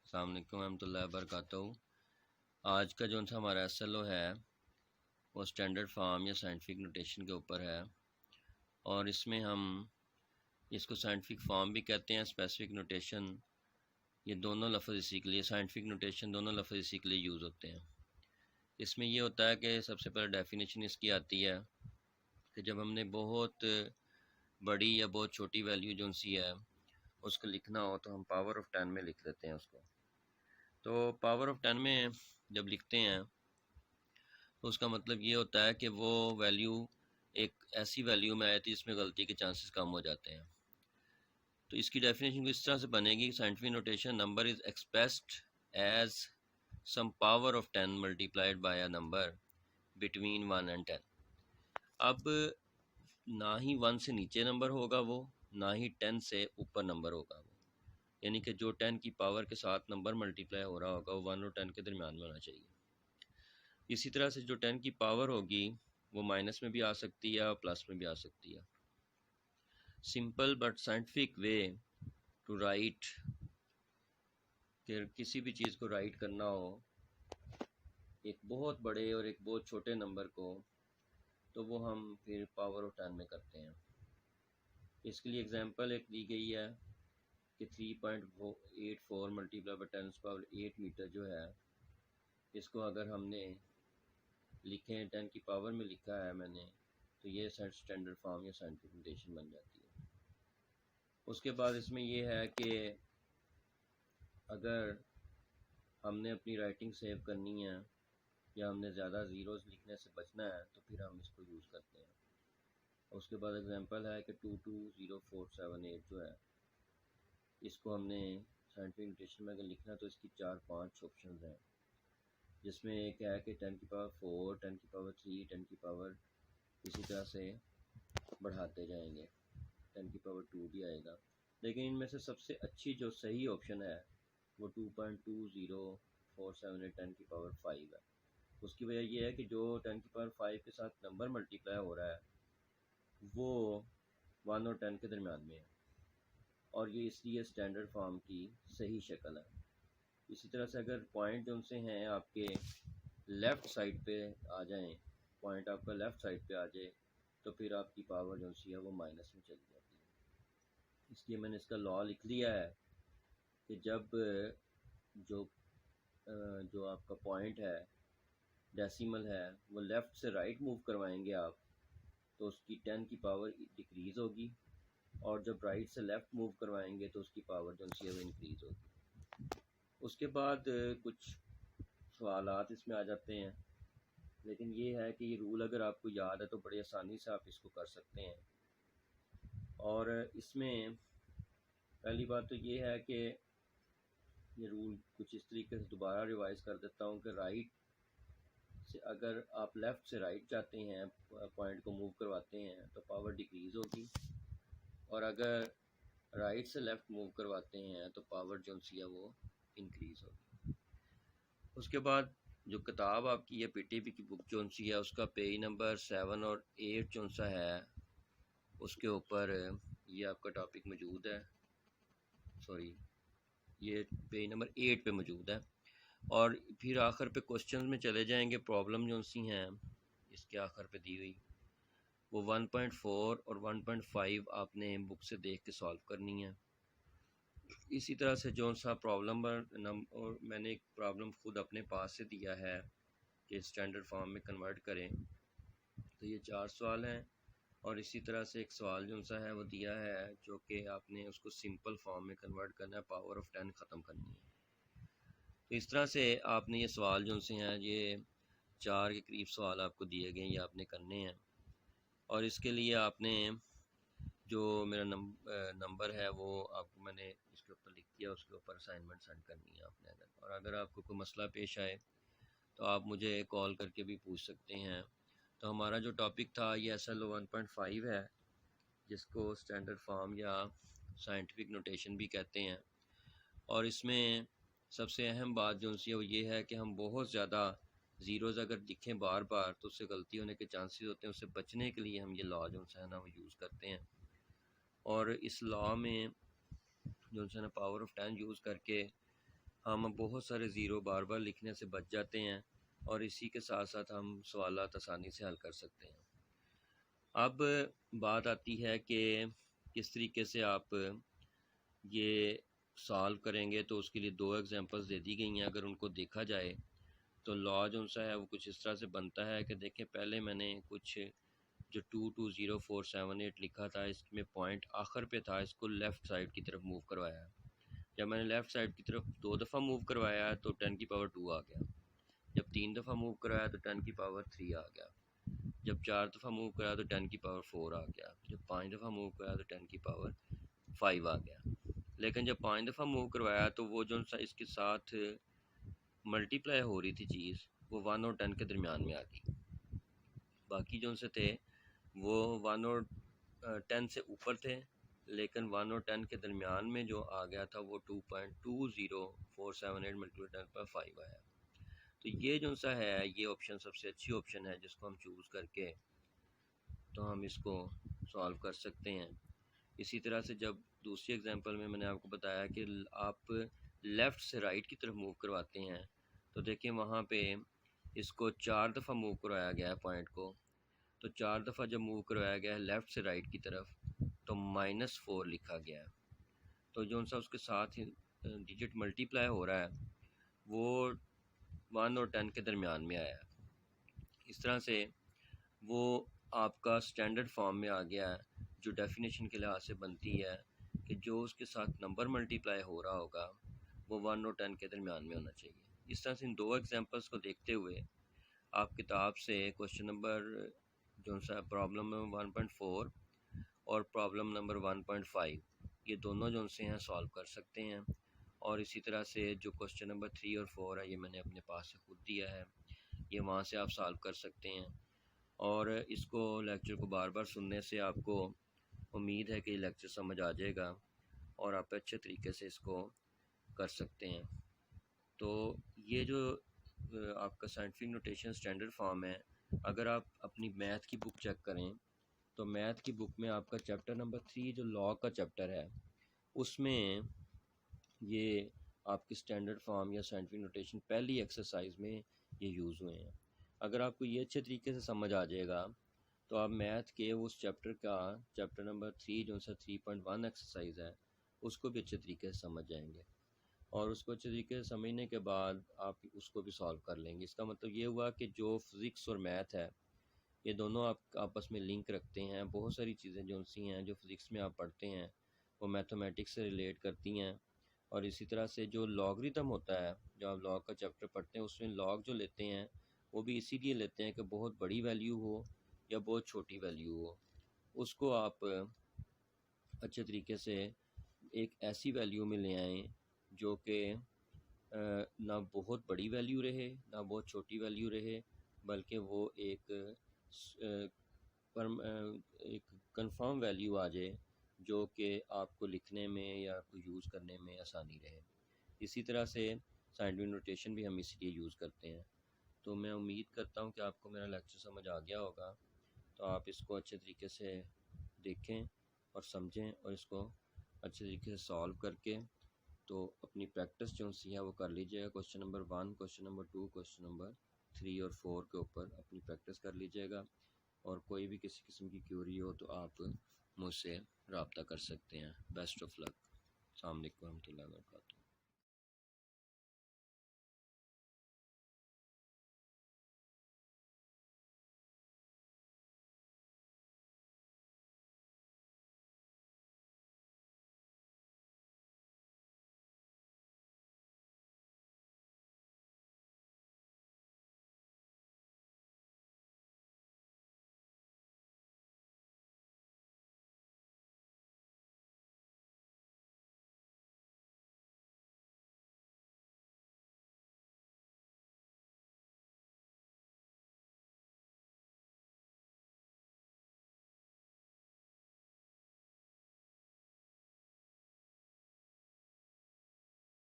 अस्सलाम वालेकुम रहमतुल्लाहि व बरकातहू। आज का जो सा हमारा SLO है वो स्टैंडर्ड फॉर्म या साइंटिफिक नोटेशन के ऊपर है, और इसमें हम इसको साइंटिफिक फॉर्म भी कहते हैं, स्पेसिफिक नोटेशन। ये दोनों लफ्ज़ इसी के लिए, साइंटिफिक नोटेशन दोनों लफ्ज़ इसी के लिए यूज़ होते हैं। इसमें ये होता है कि सबसे पहले डेफिनेशन इसकी आती है कि जब हमने बहुत बड़ी या बहुत छोटी वैल्यू जो सी है उसको लिखना हो तो हम पावर ऑफ 10 में लिख लेते हैं उसको। तो पावर ऑफ 10 में जब लिखते हैं तो उसका मतलब ये होता है कि वो वैल्यू एक ऐसी वैल्यू में आई थी जिसमें गलती के चांसेस कम हो जाते हैं। तो इसकी डेफिनेशन को इस तरह से बनेगी, scientific notation number is expressed as some power of 10 multiplied by a number between 1 and 10। अब ना ही 1 से नीचे नंबर होगा वो, ना ही 10 से ऊपर नंबर होगा वो, यानी कि जो 10 की पावर के साथ नंबर मल्टीप्लाई हो रहा होगा वो 1 और 10 के दरमियान में होना चाहिए। इसी तरह से जो 10 की पावर होगी वो माइनस में भी आ सकती है और प्लस में भी आ सकती है। Simple but scientific way to write, कि किसी भी चीज़ को राइट करना हो, एक बहुत बड़े और एक बहुत छोटे नंबर को, तो वो हम फिर पावर ऑफ 10 में करते हैं। इसके लिए एग्जांपल एक दी गई है कि 3.84 मल्टीप्लाई बाई 10 पावर 8 मीटर जो है, इसको अगर हमने लिखें 10 की पावर में लिखा है मैंने, तो ये स्टैंडर्ड फॉर्म या साइंटिफिक नोटेशन बन जाती है। उसके बाद इसमें ये है कि अगर हमने अपनी राइटिंग सेव करनी है या हमने ज़्यादा ज़ीरोज़ लिखने से बचना है तो फिर हम इसको यूज़ करते हैं। उसके बाद एग्जांपल है कि 220478 जो है, इसको हमने साइंटिफिक नोटेशन में अगर लिखना है तो इसकी 4-5 ऑप्शन हैं, जिसमें एक है कि 10 की पावर 4, 10 की पावर 3, 10 की पावर, इसी तरह से बढ़ाते जाएंगे, 10 की पावर 2 भी आएगा। लेकिन इनमें से सबसे अच्छी जो सही ऑप्शन है वो 2.20478 10 की पावर 5 है। उसकी वजह यह है कि जो 10 की पावर 5 के साथ नंबर मल्टीप्लाई हो रहा है वो 1 और 10 के दरमियान में है, और ये इसलिए स्टैंडर्ड फॉर्म की सही शक्ल है। इसी तरह से अगर पॉइंट जो उनसे हैं आपके लेफ़्ट साइड पे आ जाएं, पॉइंट आपका लेफ़्ट साइड पे आ जाए, तो फिर आपकी पावर जो सी है वो माइनस में चली जाती है। इसलिए मैंने इसका लॉ लिख लिया है कि जब जो जो आपका पॉइंट है, डेसिमल है, वो लेफ़्ट से राइट मूव करवाएंगे आप, तो उसकी 10 की पावर डिक्रीज़ होगी, और जब राइट से लेफ़्ट मूव करवाएंगे तो उसकी पावर जो सी है वो इंक्रीज़ होगी। उसके बाद कुछ सवालात इसमें आ जाते हैं, लेकिन ये है कि ये रूल अगर आपको याद है तो बड़ी आसानी से आप इसको कर सकते हैं। और इसमें पहली बात तो ये है कि ये रूल कुछ इस तरीके से दोबारा रिवाइज़ कर देता हूँ कि राइट से अगर आप लेफ़्ट से राइट जाते हैं, पॉइंट को मूव करवाते हैं, तो पावर डिक्रीज़ होगी, और अगर राइट से लेफ़्ट मूव करवाते हैं तो पावर जो सी है वो इंक्रीज़ होगी। उसके बाद जो किताब आपकी है PTP की बुक जो सी है, उसका पेज नंबर 7 और 8 जो सा है उसके ऊपर ये आपका टॉपिक मौजूद है, सॉरी ये पेज नंबर 8 पे मौजूद है। और फिर आखिर पे क्वेश्चन में चले जाएंगे, प्रॉब्लम जो सी हैं इसके आखिर पे दी हुई, वो 1.4 और 1.5 आपने बुक से देख के सॉल्व करनी है। इसी तरह से जो सा प्रॉब्लम और मैंने एक प्रॉब्लम खुद अपने पास से दिया है कि स्टैंडर्ड फॉर्म में कन्वर्ट करें, तो ये 4 सवाल हैं, और इसी तरह से एक सवाल जो सा है वो दिया है जो कि आपने उसको सिंपल फॉर्म में कन्वर्ट करना है, पावर ऑफ 10 ख़त्म करनी है। तो इस तरह से आपने ये सवाल जो से हैं, ये 4 के करीब सवाल आपको दिए गए हैं, ये आपने करने हैं। और इसके लिए आपने जो मेरा नंबर है वो आपको मैंने इसके ऊपर लिख दिया, उसके ऊपर असाइनमेंट सेंड करनी है आपने। और अगर आपको कोई मसला पेश आए तो आप मुझे कॉल करके भी पूछ सकते हैं। तो हमारा जो टॉपिक था ये SLO 1.5 है, जिसको स्टैंडर्ड फॉर्म या साइंटिफिक नोटेशन भी कहते हैं। और इसमें सबसे अहम बात जो सी है वो ये है कि हम बहुत ज़्यादा ज़ीरोज़ अगर दिखें बार बार तो उससे गलती होने के चांसेस होते हैं। उससे बचने के लिए हम ये लॉ जो है ना वो यूज़ करते हैं, और इस लॉ में जो है ना पावर ऑफ 10 यूज़ करके हम बहुत सारे ज़ीरो बार बार लिखने से बच जाते हैं और इसी के साथ साथ हम सवालात आसानी से हल कर सकते हैं। अब बात आती है कि किस तरीके से आप ये सॉल्व करेंगे, तो उसके लिए दो एग्जांपल्स दे दी गई हैं। अगर उनको देखा जाए तो लॉ जो सा है वो कुछ इस तरह से बनता है कि देखें, पहले मैंने कुछ जो 220478 लिखा था, इसमें पॉइंट आखिर पे था, इसको लेफ़्ट साइड की तरफ मूव करवाया। जब मैंने लेफ़्ट साइड की तरफ 2 दफ़ा मूव करवाया तो 10 की पावर 2 आ गया। जब 3 दफ़ा मूव कराया तो 10 की पावर 3 आ गया। जब 4 दफ़ा मूव कराया तो 10 की पावर 4 आ गया। जब 5 दफ़ा मूव कराया तो 10 की पावर 5 आ गया। लेकिन जब 5 दफ़ा मूव करवाया तो वो जो सा इसके साथ मल्टीप्लाई हो रही थी चीज़, वो 1 और 10 के दरमियान में आ गई। बाकी जो से थे वो 1 और 10 से ऊपर थे, लेकिन 1 और 10 के दरमियान में जो आ गया था वो 2.20478 मल्टीप्लाई 10/5 आया। तो ये जो सा है ये ऑप्शन सबसे अच्छी ऑप्शन है, जिसको हम चूज़ करके तो हम इसको सॉल्व कर सकते हैं। इसी तरह से जब दूसरी एग्जांपल में मैंने आपको बताया कि आप लेफ़्ट से राइट की तरफ मूव करवाते हैं, तो देखिए वहाँ पे इसको 4 दफ़ा मूव करवाया गया है पॉइंट को। तो 4 दफ़ा जब मूव करवाया गया है लेफ़्ट से राइट की तरफ, तो -4 लिखा गया है। तो जो सा उसके साथ डिजिट मल्टीप्लाई हो रहा है वो 1 और 10 के दरमियान में आया है। इस तरह से वो आपका स्टैंडर्ड फॉर्म में आ गया है, जो डेफिनेशन के लिहाज से बनती है कि जो उसके साथ नंबर मल्टीप्लाई हो रहा होगा वो 1 और 10 के दरमियान में होना चाहिए। इस तरह से इन दो एग्जांपल्स को देखते हुए आप किताब से क्वेश्चन नंबर जो सा प्रॉब्लम नंबर 1.4 और प्रॉब्लम नंबर 1.5 ये दोनों जो से हैं सॉल्व कर सकते हैं। और इसी तरह से जो क्वेश्चन नंबर 3 और 4 है ये मैंने अपने पास से खुद दिया है, ये वहाँ से आप सॉल्व कर सकते हैं। और इसको लेक्चर को बार बार सुनने से आपको उम्मीद है कि ये लेक्चर समझ आ जाएगा और आप अच्छे तरीके से इसको कर सकते हैं। तो ये जो आपका साइंटिफिक नोटेशन स्टैंडर्ड फॉर्म है, अगर आप अपनी मैथ की बुक चेक करें तो मैथ की बुक में आपका चैप्टर नंबर 3 जो लॉ का चैप्टर है उसमें ये आपकी स्टैंडर्ड फॉर्म या साइंटिफिक नोटेशन पहली एक्सरसाइज में ये यूज़ हुए हैं। अगर आपको ये अच्छे तरीके से समझ आ जाएगा तो आप मैथ के उस चैप्टर का चैप्टर नंबर 3 जो सा 3.1 एक्सरसाइज है उसको भी अच्छे तरीके से समझ जाएंगे। और उसको अच्छे तरीके से समझने के बाद आप उसको भी सॉल्व कर लेंगे। इसका मतलब ये हुआ कि जो फिज़िक्स और मैथ है ये दोनों आप आपस में लिंक रखते हैं। बहुत सारी चीज़ें जो सी हैं जो फिज़िक्स में आप पढ़ते हैं वो मैथमेटिक्स से रिलेट करती हैं। और इसी तरह से जो लॉगरिथम होता है, जो आप लॉग का चैप्टर पढ़ते हैं उसमें लॉग जो लेते हैं वो भी इसीलिए लेते हैं कि बहुत बड़ी वैल्यू हो या बहुत छोटी वैल्यू हो, उसको आप अच्छे तरीके से एक ऐसी वैल्यू में ले आएँ जो कि ना बहुत बड़ी वैल्यू रहे ना बहुत छोटी वैल्यू रहे, बल्कि वो एक कंफर्म वैल्यू आ जाए जो कि आपको लिखने में या आपको यूज़ करने में आसानी रहे। इसी तरह से साइंटिफिक नोटेशन भी हम इसलिए यूज़ करते हैं। तो मैं उम्मीद करता हूँ कि आपको मेरा लेक्चर समझ आ गया होगा। तो आप इसको अच्छे तरीके से देखें और समझें और इसको अच्छे तरीके से सॉल्व करके तो अपनी प्रैक्टिस जो सी है वो कर लीजिएगा। Question number 1, question number 2, question number 3 और 4 के ऊपर अपनी प्रैक्टिस कर लीजिएगा। और कोई भी किसी किस्म की क्यूरी हो तो आप मुझसे रब्ता कर सकते हैं। Best of luck. अस्सलाम वालेकुम रहमतुल्लाहि व बरकातहू।